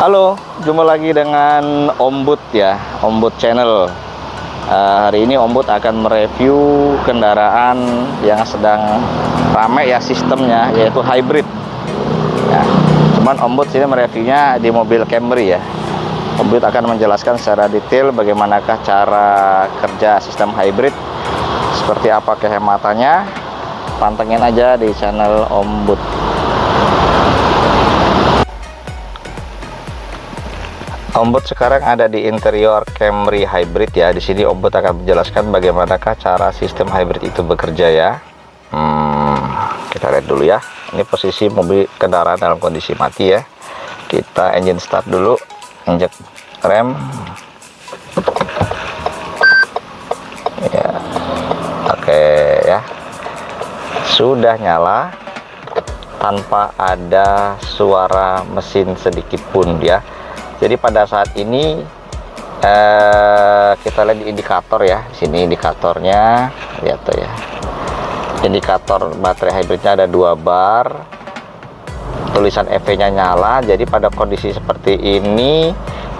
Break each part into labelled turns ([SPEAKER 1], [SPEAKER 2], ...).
[SPEAKER 1] Halo, jumpa lagi dengan Om Bud ya, Om Bud Channel. Hari ini Om Bud akan mereview kendaraan yang sedang ramai ya sistemnya, yaitu hybrid. Ya, cuman Om Bud sini mereviewnya di mobil Camry ya. Om Bud akan menjelaskan secara detail bagaimanakah cara kerja sistem hybrid, seperti apa kehematannya. Pantengin aja di channel Om Bud. Om Bud sekarang ada di interior Camry Hybrid ya. Di sini Om Bud akan menjelaskan bagaimanakah cara sistem hybrid itu bekerja ya. Kita lihat dulu ya. Ini posisi mobil kendaraan dalam kondisi mati ya. Kita engine start dulu, injek rem. Ya, oke ya. Sudah nyala tanpa ada suara mesin sedikit pun ya. Jadi pada saat ini kita lihat di indikator ya. Sini indikatornya, lihat tuh ya. Indikator baterai hybridnya ada 2 bar. Tulisan EV-nya nyala. Jadi pada kondisi seperti ini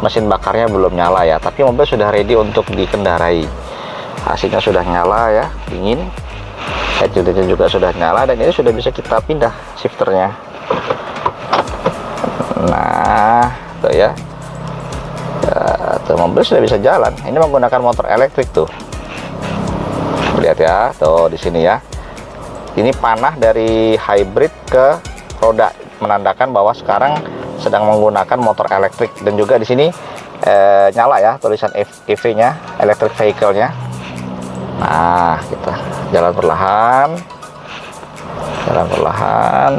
[SPEAKER 1] mesin bakarnya belum nyala ya. Tapi mobil sudah ready untuk dikendarai. AC-nya sudah nyala ya, dingin. Head unitnya juga sudah nyala dan ini sudah bisa kita pindah shifternya. Nah, tuh ya. Tuh, mobil sudah bisa jalan. Ini menggunakan motor elektrik tuh. Lihat ya, tuh di sini ya. Ini panah dari hybrid ke roda, menandakan bahwa sekarang sedang menggunakan motor elektrik. Dan juga di sini nyala ya tulisan EV-nya, electric vehicle-nya. Nah, kita jalan perlahan. Jalan perlahan.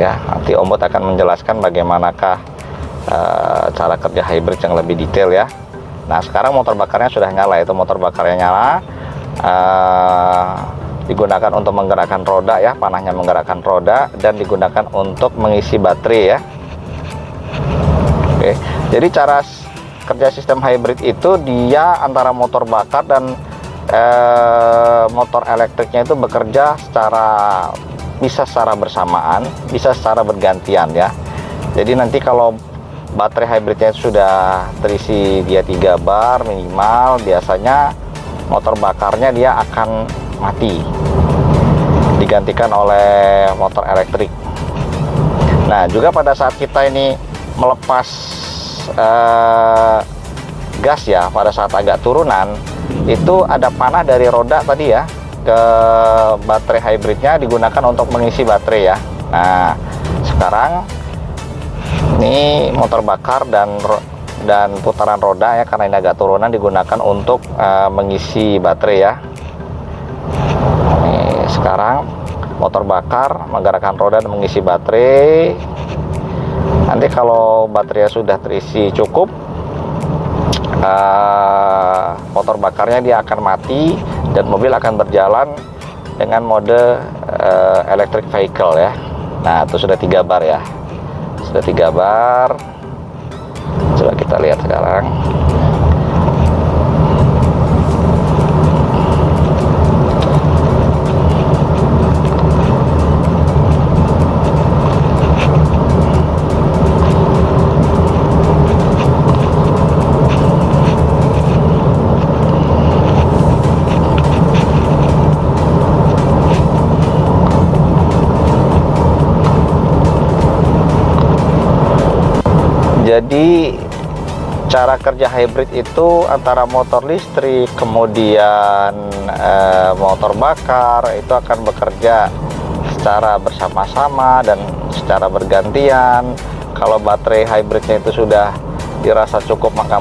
[SPEAKER 1] Nanti Om Bud akan menjelaskan bagaimanakah cara kerja hybrid yang lebih detail ya. Nah, sekarang motor bakarnya sudah nyala, itu motor bakarnya nyala, digunakan untuk menggerakkan roda ya, panahnya menggerakkan roda dan digunakan untuk mengisi baterai ya. Oke, jadi cara kerja sistem hybrid itu dia antara motor bakar dan motor elektriknya itu bekerja bisa secara bersamaan, bisa secara bergantian ya. Jadi nanti kalau baterai hybridnya sudah terisi dia 3 bar minimal, biasanya motor bakarnya dia akan mati, digantikan oleh motor elektrik. Nah, juga pada saat kita ini melepas gas ya, pada saat agak turunan, itu ada panah dari roda tadi ya ke baterai hybridnya, digunakan untuk mengisi baterai ya. Nah, sekarang ini motor bakar dan putaran roda ya, karena ini agak turunan, digunakan untuk mengisi baterai ya. Ini sekarang motor bakar menggerakkan roda dan mengisi baterai. Nanti kalau baterainya sudah terisi cukup, motor bakarnya dia akan mati dan mobil akan berjalan dengan mode electric vehicle ya. Nah, itu sudah 3 bar ya, sudah 3 bar. Coba kita lihat sekarang. Jadi cara kerja hybrid itu antara motor listrik kemudian motor bakar itu akan bekerja secara bersama-sama dan secara bergantian. Kalau baterai hybridnya itu sudah dirasa cukup, maka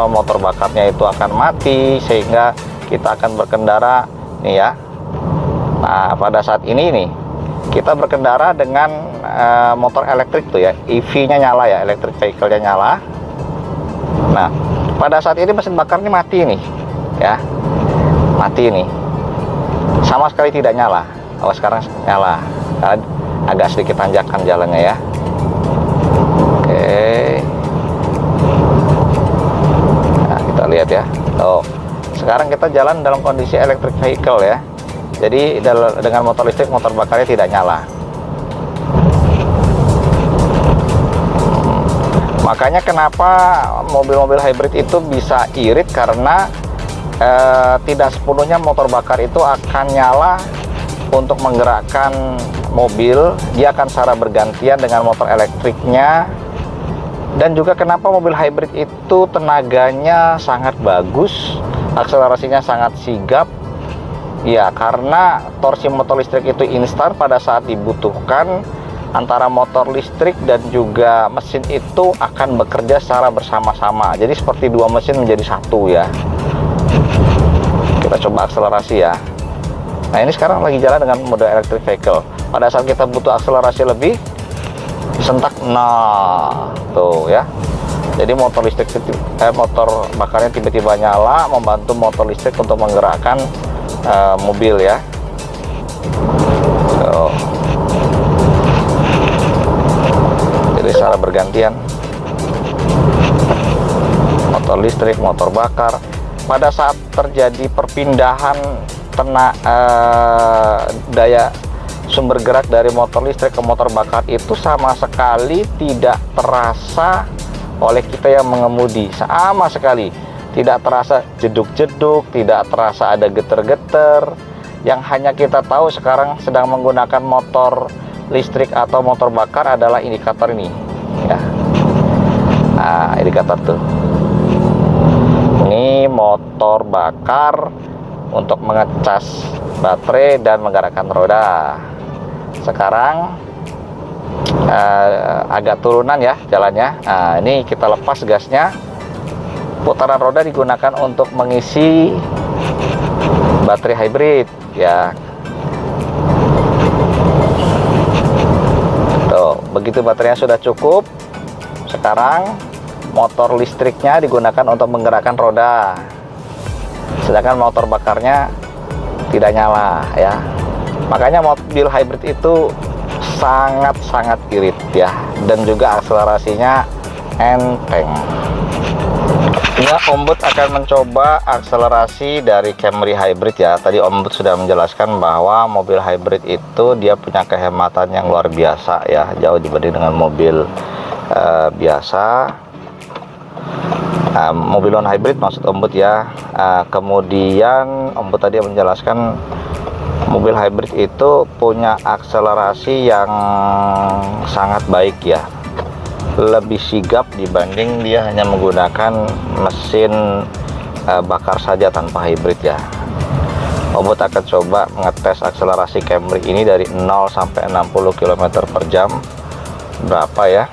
[SPEAKER 1] motor bakarnya itu akan mati sehingga kita akan berkendara nih ya. Nah, pada saat ini nih kita berkendara dengan motor elektrik tuh ya, EV-nya nyala ya, electric vehicle-nya nyala. Nah, pada saat ini mesin bakar ini mati nih ya, mati nih, sama sekali tidak nyala. Oh, sekarang nyala, agak sedikit tanjakan jalannya ya. Oke, nah kita lihat ya. Oh, sekarang kita jalan dalam kondisi electric vehicle ya. Jadi dengan motor listrik, motor bakarnya tidak nyala. Makanya kenapa mobil-mobil hybrid itu bisa irit, karena tidak sepenuhnya motor bakar itu akan nyala untuk menggerakkan mobil. Dia akan secara bergantian dengan motor elektriknya. Dan juga kenapa mobil hybrid itu tenaganya sangat bagus, akselerasinya sangat sigap. Ya, karena torsi motor listrik itu instan pada saat dibutuhkan. Antara motor listrik dan juga mesin itu akan bekerja secara bersama-sama. Jadi seperti dua mesin menjadi satu ya. Kita coba akselerasi ya. Nah, ini sekarang lagi jalan dengan mode electric vehicle. Pada saat kita butuh akselerasi lebih, sentak, nah tuh ya. Jadi motor listrik, motor bakarnya tiba-tiba nyala, membantu motor listrik untuk menggerakkan mobil ya. Tuh. Jadi secara bergantian motor listrik, motor bakar. Pada saat terjadi perpindahan daya sumber gerak dari motor listrik ke motor bakar itu sama sekali tidak terasa oleh kita yang mengemudi, sama sekali tidak terasa jeduk-jeduk, tidak terasa ada geter-geter. Yang hanya kita tahu sekarang sedang menggunakan motor listrik atau motor bakar adalah indikator ini ya. Nah, indikator tuh, ini motor bakar untuk mengecas baterai dan menggerakkan roda. Sekarang agak turunan ya jalannya. Nah, ini kita lepas gasnya. Putaran roda digunakan untuk mengisi baterai hybrid ya. Tuh, begitu baterainya sudah cukup, sekarang motor listriknya digunakan untuk menggerakkan roda, sedangkan motor bakarnya tidak nyala ya. Makanya mobil hybrid itu sangat-sangat irit ya, dan juga akselerasinya enteng. Ya, Om Bud akan mencoba akselerasi dari Camry hybrid ya. Tadi Om Bud sudah menjelaskan bahwa mobil hybrid itu dia punya kehematan yang luar biasa ya, jauh dibanding dengan mobil biasa. Mobil non hybrid maksud Om Bud ya. Kemudian Om Bud tadi menjelaskan mobil hybrid itu punya akselerasi yang sangat baik ya, lebih sigap dibanding dia hanya menggunakan mesin bakar saja tanpa hybrid ya. Om Bud akan coba mengetes akselerasi Camry ini dari 0 sampai 60 km per jam berapa ya.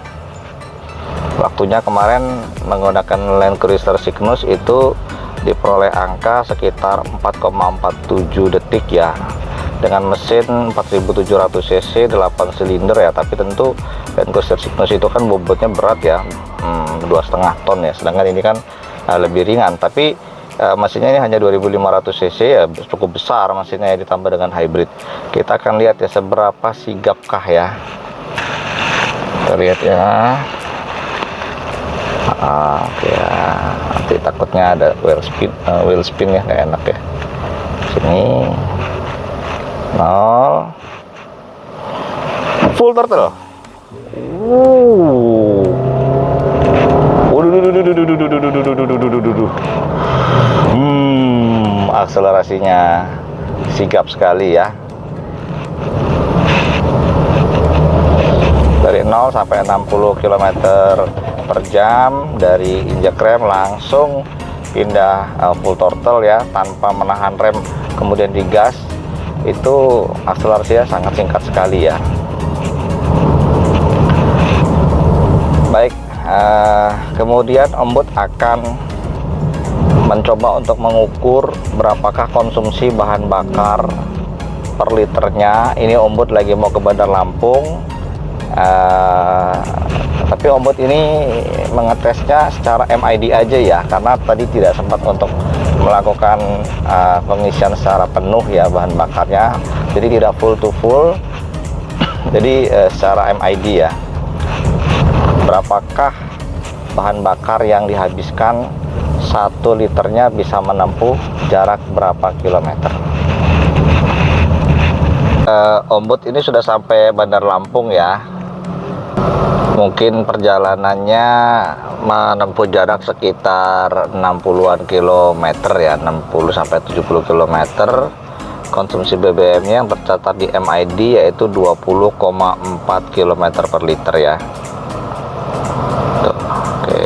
[SPEAKER 1] Waktunya kemarin menggunakan Land Cruiser Cygnus itu diperoleh angka sekitar 4,47 detik ya, dengan mesin 4700 cc 8 silinder ya. Tapi tentu Land Cruiser Cygnus itu kan bobotnya berat ya, 2,5 ton ya, sedangkan ini kan lebih ringan. Tapi mesinnya ini hanya 2500 cc ya, cukup besar mesinnya ya, ditambah dengan hybrid. Kita akan lihat ya seberapa sigapkah ya. Kita lihat ya. Oke ya, nanti takutnya ada wheel spin ya, nggak enak ya. Sini 0 full throttle. Akselerasinya sigap sekali ya. Dari 0 sampai 60 km per jam, dari injak rem langsung pindah full throttle ya, tanpa menahan rem kemudian digas. Itu akselerasinya sangat singkat sekali ya. Baik, kemudian Om Bud akan mencoba untuk mengukur berapakah konsumsi bahan bakar per liternya. Ini Om Bud lagi mau ke Bandar Lampung, tapi Om Bud ini mengetesnya secara MID aja ya, karena tadi tidak sempat untuk melakukan pengisian secara penuh ya bahan bakarnya, jadi tidak full to full. Jadi secara MID ya, berapakah bahan bakar yang dihabiskan 1 liternya bisa menempuh jarak berapa kilometer. Ombud ini sudah sampai Bandar Lampung ya. Mungkin perjalanannya menempuh jarak sekitar 60-an kilometer ya, 60 sampai 70 kilometer. Konsumsi BBM-nya yang tercatat di MID yaitu 20,4 km per liter ya. Tuh, oke.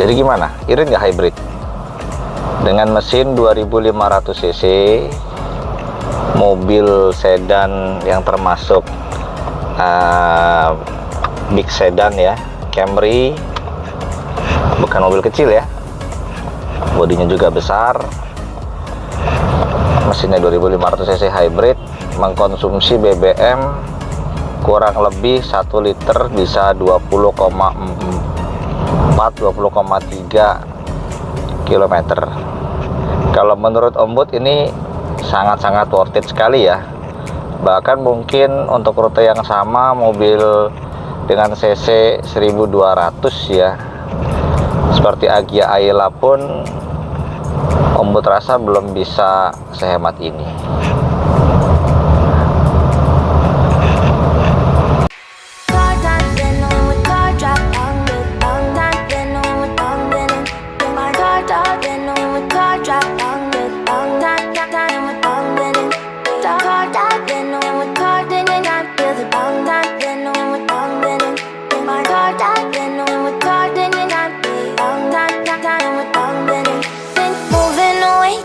[SPEAKER 1] Jadi gimana? Irit nggak hybrid? Dengan mesin 2500 cc, mobil sedan yang termasuk big sedan ya, Camry, bukan mobil kecil ya, bodinya juga besar, mesinnya 2500 cc hybrid, mengkonsumsi BBM kurang lebih 1 liter bisa 20,3 km. Kalau menurut Ombud ini sangat-sangat worth it sekali ya. Bahkan mungkin untuk rute yang sama, mobil dengan cc 1200 ya, seperti Agya Ayla pun Ombud rasa belum bisa sehemat ini.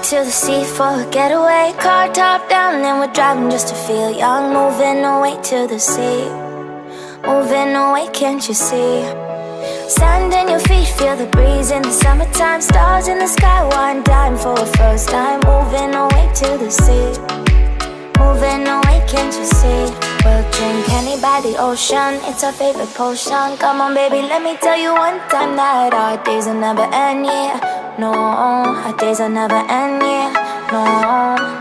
[SPEAKER 2] To the sea for a getaway, car top down and we're driving just to feel young. Moving away to the sea, moving away, can't you see? Sand in your feet, feel the breeze in the summertime. Stars in the sky, one dime for a first time. Moving away to the sea, moving away, can't you see? We'll drink honey by the ocean, it's our favorite potion. Come on baby, let me tell you one time that our days will never end, yeah. No, our days will never end, yeah. No.